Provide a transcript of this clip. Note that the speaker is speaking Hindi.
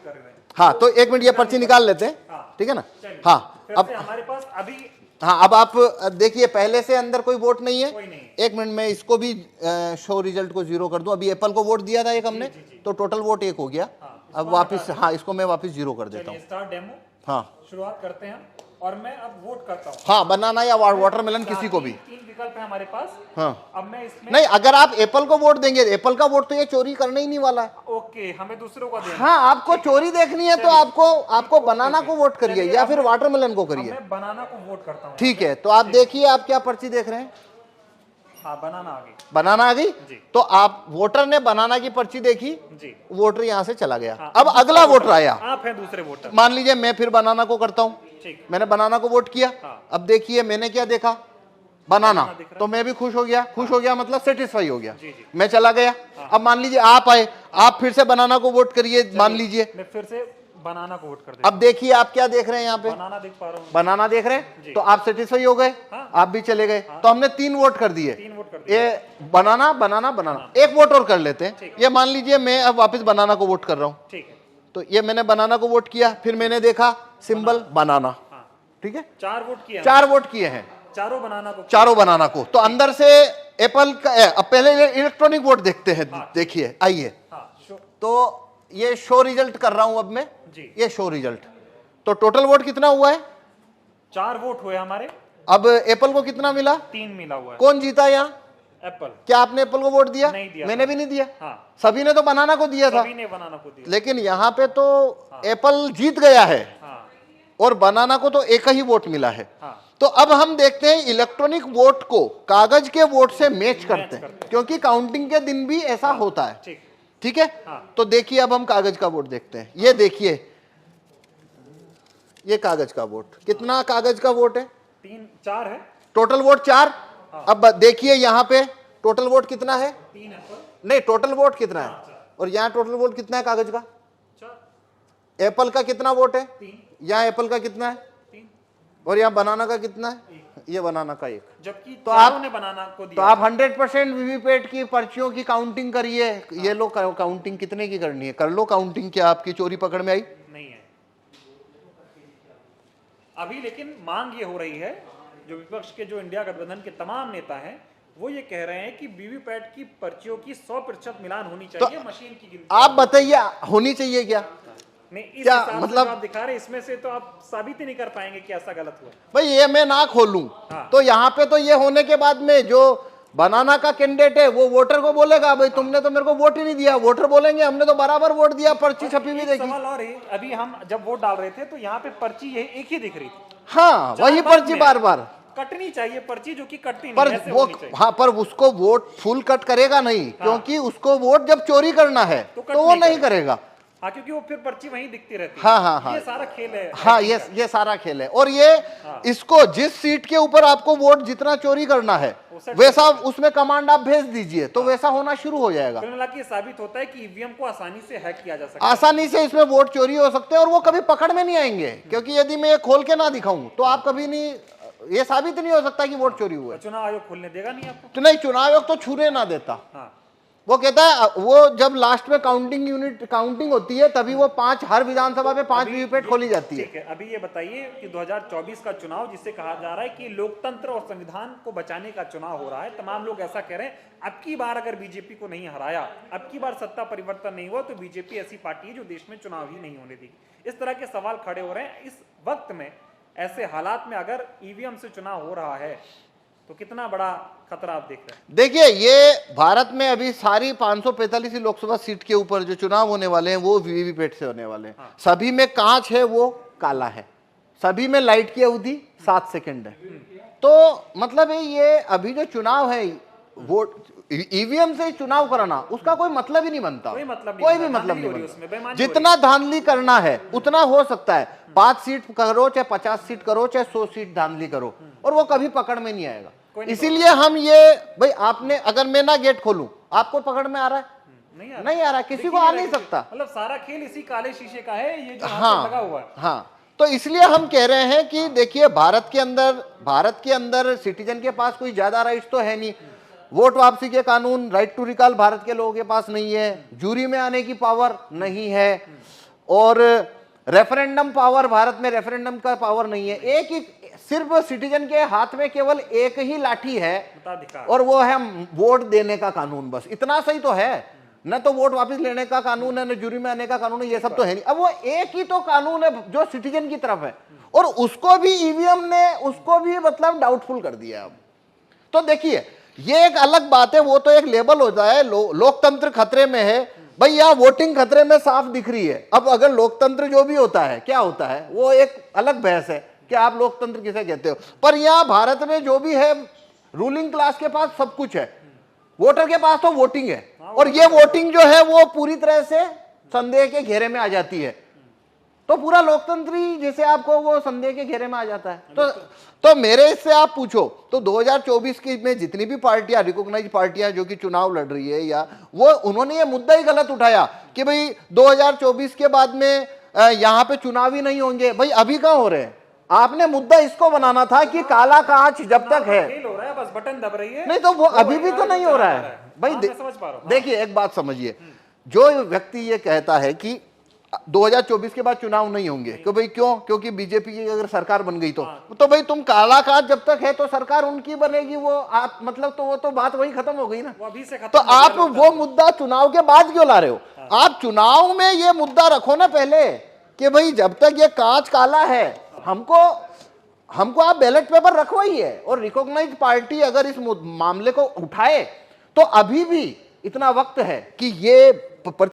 कर रहे हैं। हाँ, तो एक मिनट ये पर्ची निकाल लेते हैं, ठीक है ना। हाँ, अब हमारे पास अभी, हाँ, अब आप देखिए पहले से अंदर कोई वोट नहीं है। कोई नहीं। एक मिनट में इसको भी शो रिजल्ट को 0 कर दूं। अभी एप्पल को वोट दिया था एक हमने, तो टोटल वोट 1 हो गया। अब वापस, हाँ, इसको मैं वापस 0 कर देता हूँ। स्टार्ट डेमो, हाँ, शुरुआत करते हैं और मैं अब वोट करता हूँ। हाँ, बनाना या वाटरमेलन किसी को भी। 3 विकल्प है हमारे पास। हाँ, अब मैं इसमें, नहीं, अगर आप एप्पल को वोट देंगे, एप्पल का वोट तो ये चोरी करने ही नहीं वाला है। ओके, हमें दूसरों का देना। हाँ, आपको चोरी देखनी है तो आपको बनाना को वोट करिए या फिर वाटरमेलन को करिए। मैं बनाना को वोट करता हूँ। ठीक है, तो आप देखिए आप क्या पर्ची देख रहे हैं। हाँ, बनाना आ गई। बनाना आ गई। जी। तो आप वोटर ने बनाना की पर्ची देखी जी, वोटर यहाँ से चला गया। हाँ, अब अगला वोटर आया। आप हैं दूसरे वोटर। मान लीजिए मैं फिर बनाना को करता हूँ। ठीक, मैंने बनाना को वोट किया। हाँ। अब देखिए मैंने क्या देखा, बनाना, दिख रहा है। तो मैं भी खुश हो गया। खुश हो गया मतलब सेटिस्फाई हो गया। जी, जी। मैं चला गया। अब मान लीजिए आप आए, आप फिर से बनाना को वोट करिए। मान लीजिए मैं फिर से बनाना को वोट कर देता अब देखिए आप क्या देख रहे हैं यहाँ पे, हूँ। बनाना देख पा रहा हूँ। बनाना देख रहे हैं। जी। तो आप सेटिस्फाई हो गए। हाँ। आप भी चले गए। तो हमने 3 वोट कर दिए। 3 वोट कर दिए। ये बनाना बनाना बनाना, एक वोट और कर लेते हैं। ये मान लीजिए मैं अब वापस बनाना को वोट कर रहा हूँ। ठीक है, तो ये मैंने बनाना को वोट किया, फिर मैंने देखा सिंबल बनाना। हाँ। ठीक है, 4 वोट किए। 4 वोट किए हैं, चारों बनाना को। चारों बनाना को। तो अंदर से एप्पल का, अब पहले इलेक्ट्रॉनिक वोट देखते हैं। देखिए आइए, हाँ, तो ये शो रिजल्ट कर रहा हूं अब मैं। जी। ये शो रिजल्ट, तो टोटल वोट कितना हुआ है? 4 वोट हुए हमारे। अब एप्पल को कितना मिला? 3 मिला हुआ है। कौन जीता यहाँ? एप्पल। क्या आपने एप्पल को वोट दिया? नहीं दिया। मैंने भी नहीं दिया। हाँ, सभी ने तो बनाना को दिया था। सभी ने बनाना को दिया। लेकिन यहाँ पे तो एप्पल जीत गया है हाँ, और बनाना को तो एक ही वोट मिला है। हाँ। तो अब हम देखते हैं इलेक्ट्रॉनिक वोट को कागज के वोट से मैच करते हैं, क्योंकि काउंटिंग के दिन भी ऐसा होता है। ठीक, ठीक है। हाँ। तो देखिए अब हम कागज का वोट देखते हैं। ये देखिए, ये कागज का वोट, कितना कागज का वोट है? 4 है। Total vote 4। अब देखिए यहाँ पे टोटल वोट कितना है? 3 एप्पल। नहीं, टोटल वोट कितना है? और यहाँ टोटल वोट कितना है कागज का? 4। एप्पल का कितना वोट है? 3। यहाँ एप्पल का कितना है? 3। और यहाँ बनाना का कितना है? ये बनाना का 1। जबकि तो चारों ने बनाना को तो दिया। आप 100% वीवीपैट की पर्चियों की काउंटिंग करिए। ये लो काउंटिंग कितने की करनी है, कर लो काउंटिंग। क्या आपकी चोरी पकड़ में आई? नहीं है अभी, लेकिन मांग ये हो रही है, जो विपक्ष के, जो इंडिया गठबंधन के तमाम नेता हैं, वो ये कह रहे हैं कि वीवीपैट की पर्चियों की 100% मिलान होनी चाहिए, मशीन की गिनती। आप बताइए होनी चाहिए क्या? नहीं, इस क्या हिसाब से मतलब? जो आप दिखा रहे हैं, इसमें से तो आप साबित ही नहीं कर पाएंगे कि ऐसा गलत हुआ। भाई ये मैं ना खोलूं हाँ। तो यहाँ पे तो ये होने के बाद में जो बनाना का कैंडिडेट है वो वोटर को बोलेगा भाई तुमने तो मेरे को वोट ही नहीं दिया। वोटर बोलेंगे हमने तो बराबर वोट दिया, पर्ची छपी हुई देखी। सवाल और है, अभी हम जब वोट डाल रहे थे तो यहाँ पे पर्ची ये एक ही दिख रही थी। हाँ, वही पर्ची बार बार कटनी चाहिए पर्ची, जो कि कटती पर नहीं, ऐसे वो, होनी चाहिए। हाँ, पर उसको वोट फुल कट करेगा नहीं, क्योंकि उसको वोट जब चोरी करना है तो वो नहीं करेगा। हाँ, क्योंकि वो फिर पर्ची वहीं दिखती रहती है। हाँ, हाँ, हाँ, ये सारा खेल है। हाँ, ये सारा खेल है। और ये इसको जिस सीट के ऊपर आपको वोट जितना चोरी करना है वैसा उसमें कमांड आप भेज दीजिए तो वैसा होना शुरू हो जाएगा। कुल मिला के साबित होता है कि ईवीएम को आसानी से हैक किया जा सकता है। आसानी से इसमें वोट चोरी हो सकते हैं और वो कभी पकड़ में नहीं आएंगे, क्योंकि यदि मैं ये खोल के ना दिखाऊं तो आप कभी नहीं, ये साबित नहीं हो सकता कि वोट चोरी हुआ है। चुनाव आयोग खोलने देगा नहीं आपको? तो नहीं, चुनाव आयोग तो छूने ना देता। हाँ, वो कहता है वो जब लास्ट में काउंटिंग होती है तभी वो 5 हर विधानसभा में 5 वीवीपैट खोली जाती है। ठीक है। अभी ये बताइए कि 2024 का चुनाव, जिसे कहा जा रहा है कि लोकतंत्र और संविधान को बचाने का चुनाव हो रहा है, तमाम लोग ऐसा कह रहे हैं, अब की बार अगर बीजेपी को नहीं हराया, अब की बार सत्ता परिवर्तन नहीं हुआ, तो बीजेपी ऐसी पार्टी है जो देश में चुनाव ही नहीं होने देगी। इस तरह के सवाल खड़े हो रहे हैं। इस वक्त में, ऐसे हालात में अगर ईवीएम से चुनाव हो रहा है तो कितना बड़ा खतरा आप देख रहे हैं? देखिए, ये भारत में अभी सारी 545 लोकसभा सीट के ऊपर जो चुनाव होने वाले हैं वो वीवीपैट से होने वाले हैं। हाँ। सभी में कांच है, वो काला है। सभी में लाइट की अवधि 7 सेकंड है। तो मतलब ये अभी जो चुनाव है, वोट ईवीएम से चुनाव कराना, उसका कोई मतलब ही नहीं बनता। कोई मतलब नहीं, कोई भी मतलब नहीं उसमें बनता। जितना धांधली करना है उतना हो सकता है। 5 सीट करो चाहे 50 सीट करो चाहे 100 सीट धांधली करो, और वो कभी पकड़ में नहीं आएगा। इसीलिए हम ये, भाई आपने, अगर मैं ना गेट खोलूं आपको पकड़ में आ रहा है? नहीं आ रहा, किसी को आ नहीं सकता। मतलब सारा खेल इसी काले शीशे का है, ये जो हाँ, लगा हुआ है। हाँ, तो इसलिए हम कह रहे हैं कि देखिए, भारत के अंदर सिटीजन के पास कोई ज्यादा राइट्स तो है नहीं। वोट वापसी के कानून, राइट टू रिकॉल भारत के लोगों के पास नहीं है। जूरी में आने की पावर नहीं है। और रेफरेंडम पावर, भारत में रेफरेंडम का पावर नहीं है। एक ही सिर्फ सिटीजन के हाथ में केवल एक ही लाठी है मताधिकार। और वो है वोट देने का कानून। बस इतना सही तो है, न तो वोट वापस लेने का कानून है, न जुर्म आने का कानून है, ये सब तो है नहीं। अब वो एक ही तो कानून है जो सिटीजन की तरफ है, और उसको भी ईवीएम ने उसको भी मतलब डाउटफुल कर दिया। अब तो देखिए ये एक अलग बात है, वो तो एक लेबल होता है लोकतंत्र खतरे में है। भाई यहाँ वोटिंग खतरे में साफ दिख रही है। अब अगर लोकतंत्र जो भी होता है क्या होता है, वो एक अलग बहस है कि आप लोकतंत्र किसे कहते हो। पर यहाँ भारत में जो भी है, रूलिंग क्लास के पास सब कुछ है, वोटर के पास तो वोटिंग है, और ये वोटिंग जो है वो पूरी तरह से संदेह के घेरे में आ जाती है। तो पूरा लोकतंत्र ही जैसे आपको वो संदेह के घेरे में आ जाता है। तो मेरे से आप पूछो तो 2024 की में जितनी भी पार्टियां, रिकॉग्नाइज पार्टियां जो कि चुनाव लड़ रही है, या वो उन्होंने ये मुद्दा ही गलत उठाया कि भाई 2024 के बाद में यहाँ पे चुनाव ही नहीं होंगे। भाई अभी कहाँ हो रहे हैं? आपने मुद्दा इसको बनाना था कि काला कांच जब तक है, फेल हो रहा है, बस बटन दब रही है, नहीं तो वो अभी भी तो नहीं हो रहा है। भाई मैं समझ पा रहा हूं। देखिए एक बात समझिए, जो व्यक्ति ये कहता है कि 2024 के बाद चुनाव नहीं होंगे, क्यों भाई? क्यों? क्योंकि बीजेपी की अगर सरकार बन गई तो भाई तुम काला कांच जब तक है तो सरकार उनकी बनेगी, वो आप मतलब तो वो तो बात वही खत्म हो गई ना। वो अभी से खत्म तो हो गया आप लोकतंत्र। वो मुद्दा चुनाव के बाद क्यों ला रहे हो? आप चुनाव में ये मुद्दा रखो ना पहले कि भाई जब तक ये कांच काला है, हमको आप बैलेट पेपर रखवाइए। और रिकॉग्नाइज पार्टी अगर इस मामले को उठाए तो अभी भी इतना वक्त है कि ये